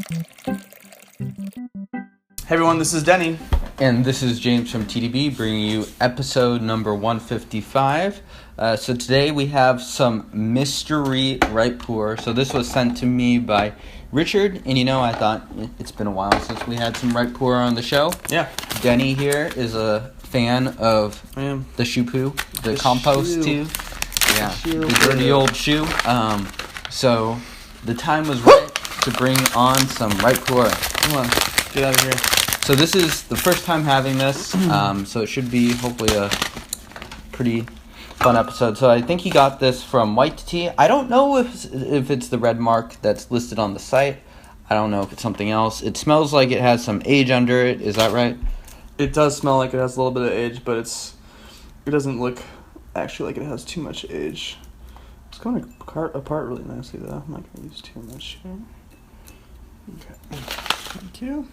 Hey everyone, this is Denny. And this is James from TDB bringing you episode number 155. So today we have some mystery ripe pu'erh. So this was sent to me by Richard, and I thought it's been a while since we had some ripe pu'erh on the show. Yeah. Denny here is a fan of the shoe poo, the compost too. Yeah, the dirty old shoe. So the time was right to bring on some ripe pu'erh. Come on, get out of here. So this is the first time having this, so it should be hopefully a pretty fun episode. So I think he got this from W2T. I don't know if it's the red mark that's listed on the site. I don't know if it's something else. It smells like it has some age under it. Is that right? It does smell like it has a little bit of age, but it doesn't look actually like it has too much age. It's going apart really nicely though. I'm not going to use too much here. Okay, thank you.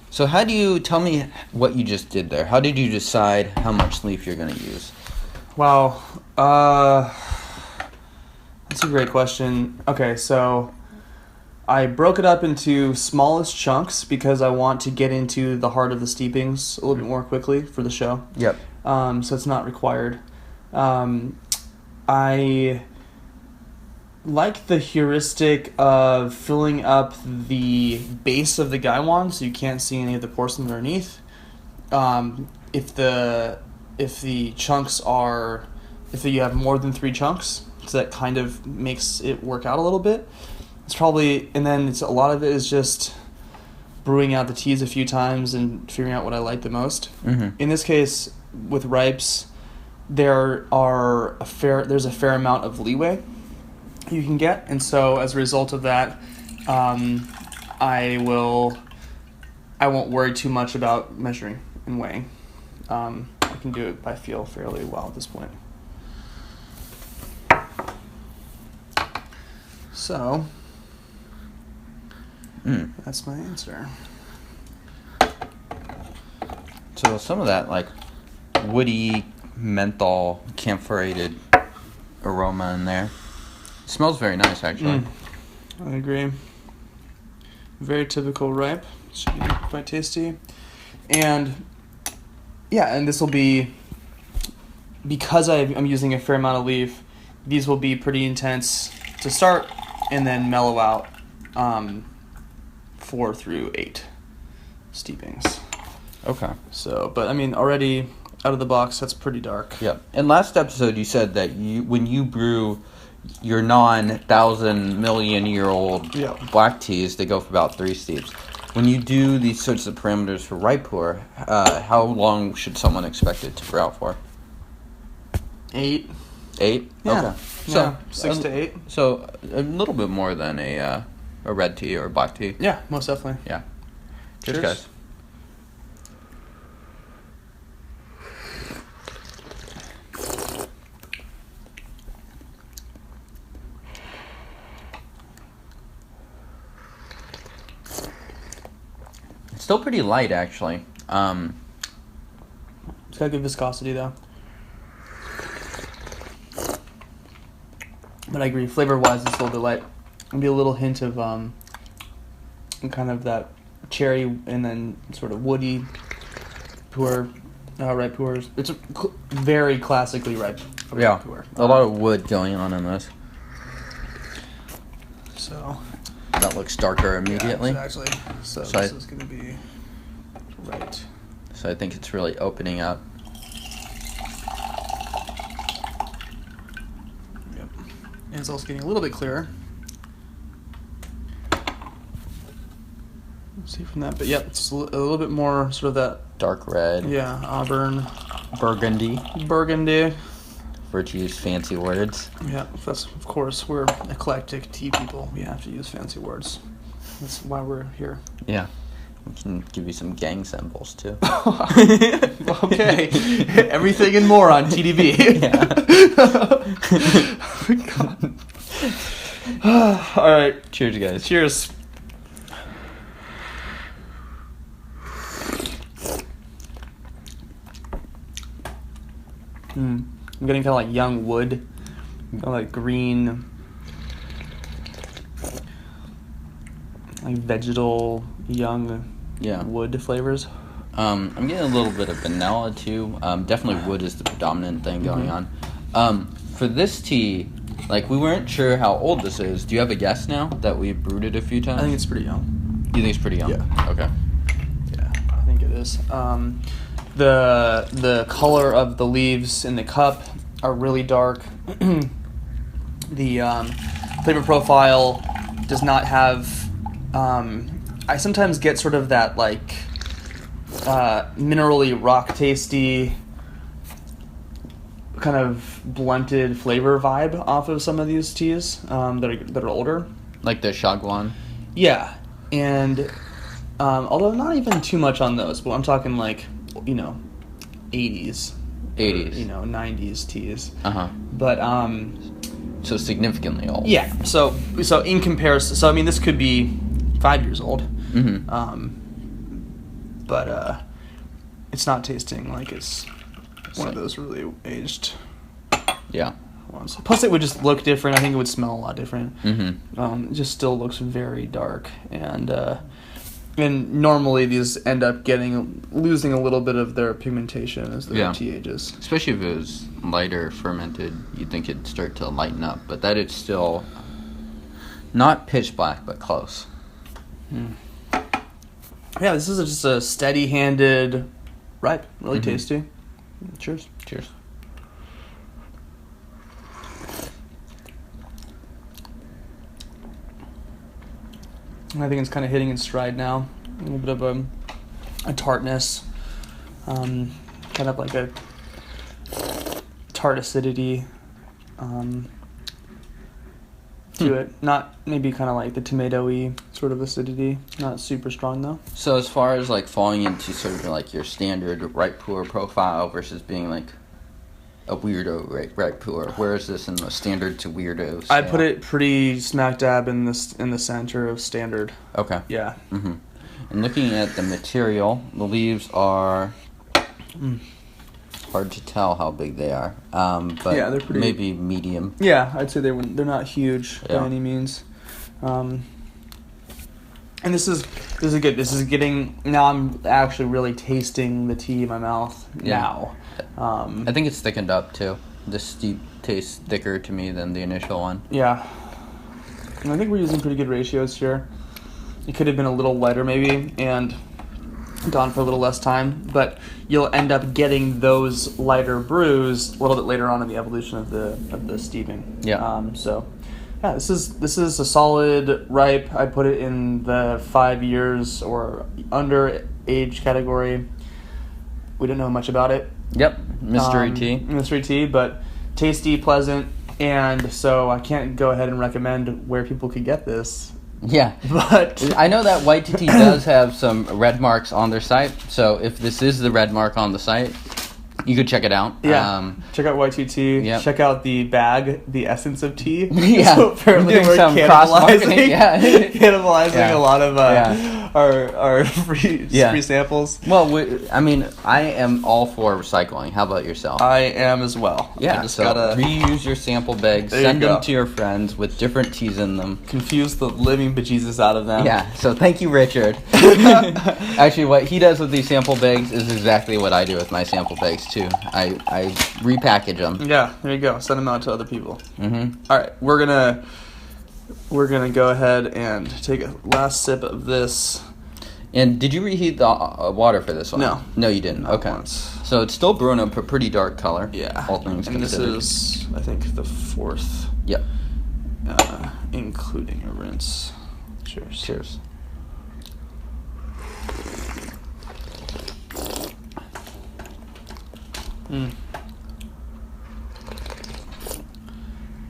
So how do you tell me what you just did there? How did you decide how much leaf you're going to use? Wow, that's a great question. Okay, so I broke it up into smallest chunks because I want to get into the heart of the steepings a little bit more quickly for the show. Yep. So it's not required. I like the heuristic of filling up the base of the gaiwan so you can't see any of the porcelain underneath. If you have more than 3 chunks, so that kind of makes it work out a little bit. A lot of it is just brewing out the teas a few times and figuring out what I like the most. Mm-hmm. In this case, with ripes, there's a fair amount of leeway you can get, and so as a result of that, I won't worry too much about measuring and weighing. I can do it by feel fairly well at this point. So that's my answer. So some of that like woody menthol camphorated aroma in there. It smells very nice actually. I agree. Very typical ripe. Should be quite tasty. And this will be, because I'm using a fair amount of leaf, these will be pretty intense to start and then mellow out 4 through 8 steepings. Okay. So, but I mean, already out of the box, that's pretty dark. Yep. In last episode, you said that when you brew your non-1,000,000,000-year-old black teas, they go for about 3 steeps. When you do these sorts of parameters for ripe pu'erh, how long should someone expect it to brew out for? 8. 8? Yeah. Okay. So 6 to 8. So a little bit more than a red tea or a black tea. Yeah, most definitely. Yeah. Cheers, guys. It's still pretty light, actually. It's got good viscosity, though. But I agree, flavor-wise, it's a little bit light. Maybe a little hint of kind of that cherry and then sort of woody ripe pu'erhs. It's very classically ripe. Yeah, pu'erh. A lot of wood going on in this. So that looks darker immediately. Yeah, exactly. So this is going to be right. So I think it's really opening up. Yep. And it's also getting a little bit clearer. See from that, but it's a little bit more sort of that dark red. Yeah, auburn, burgundy. For to use fancy words. Yeah, of course we're eclectic tea people. We have to use fancy words. That's why we're here. Yeah, we can give you some gang symbols too. Okay, everything and more on TDB. Yeah. All right, cheers, guys. Cheers. I'm getting kind of like young wood, kind of like green, like vegetal young wood flavors. I'm getting a little bit of vanilla too. Definitely wood is the predominant thing going on. For this tea, like we weren't sure how old this is. Do you have a guess now that we've brewed it a few times? I think it's pretty young. You think it's pretty young? Yeah. Okay. Yeah, I think it is. The color of the leaves in the cup are really dark. The flavor profile does not have. I sometimes get sort of that like minerally rock tasty kind of blunted flavor vibe off of some of these teas that are older. Like the Shagwan? Yeah, and although not even too much on those, but I'm talking like 80s, 80s, 90s teas. But so significantly old. Yeah. So in comparison, so I mean this could be 5 years old. But it's not tasting like it's one of those really aged ones. Plus, it would just look different. I think it would smell a lot different. It just still looks very dark, and normally these end up losing a little bit of their pigmentation as the tea ages. Especially if it was lighter fermented, you'd think it'd start to lighten up, but that it's still not pitch black, but close. Yeah, this is just a steady-handed ripe, really tasty. Cheers. Cheers. I think it's kind of hitting its stride now. A little bit of a tartness, kind of like a tart acidity to it. Not maybe kind of like the tomato-y sort of acidity. Not super strong though. So as far as like falling into sort of like your standard ripe pu'erh profile versus being like a weirdo ripe pu'erh, where is this in the standard to weirdo scale? I put it pretty smack dab in the center of standard. Okay. Yeah. And looking at the material, the leaves are hard to tell how big they are. But yeah, they're pretty, maybe medium. Yeah, I'd say they're not huge by any means. And this is good. This is getting, now I'm actually really tasting the tea in my mouth now. I think it's thickened up too. This steep tastes thicker to me than the initial one. Yeah. And I think we're using pretty good ratios here. It could have been a little lighter maybe and gone for a little less time, but you'll end up getting those lighter brews a little bit later on in the evolution of the steeping. Yeah. So yeah, this is a solid ripe. I put it in the 5 years or under age category. We didn't know much about it. Yep. Mystery tea, but tasty, pleasant, and so I can't go ahead and recommend where people could get this. Yeah, but I know that W2T does have some red marks on their site, so if this is the red mark on the site, you could check it out. Yeah, check out W2T. Yep. Check out the bag, the essence of tea. Yeah, so apparently doing we're some cannibalizing, cannibalizing a lot of our free samples. Well, I am all for recycling. How about yourself? I am as well. Yeah, so reuse your sample bags, send them to your friends with different teas in them. Confuse the living bejesus out of them. Yeah, so thank you, Richard. Actually, what he does with these sample bags is exactly what I do with my sample bags, too. I repackage them. Yeah, there you go. Send them out to other people. All right, we're gonna go ahead and take a last sip of this. And did you reheat the water for this one? No, you didn't. Not okay. Once. So it's still brewing up a pretty dark color. Yeah. All things and considered. This is, I think, the fourth. Yep. Including a rinse. Cheers. Cheers. A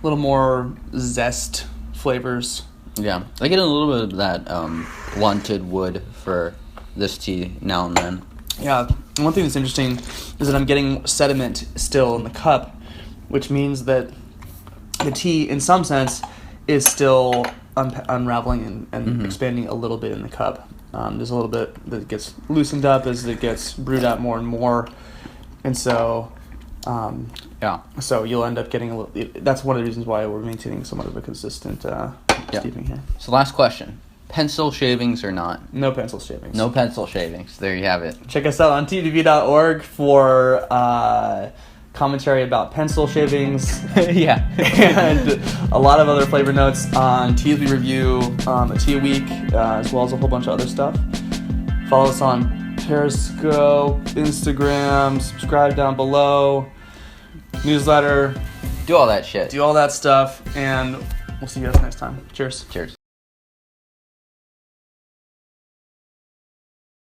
little more zest flavors. Yeah, I get a little bit of that blunted wood for this tea now and then. Yeah, and one thing that's interesting is that I'm getting sediment still in the cup, which means that the tea, in some sense, is still unraveling and expanding a little bit in the cup. There's a little bit that gets loosened up as it gets brewed out more and more, and so so you'll end up getting a little. That's one of the reasons why we're maintaining somewhat of a consistent steeping here. So last question: pencil shavings or not. No pencil shavings. No pencil shavings. There you have it. Check us out on TDV.org for commentary about pencil shavings. Yeah. And a lot of other flavor notes on teas we review, a tea a week, as well as a whole bunch of other stuff. Follow us on Periscope, Instagram, subscribe down below, newsletter. Do all that shit. Do all that stuff, and we'll see you guys next time. Cheers. Cheers.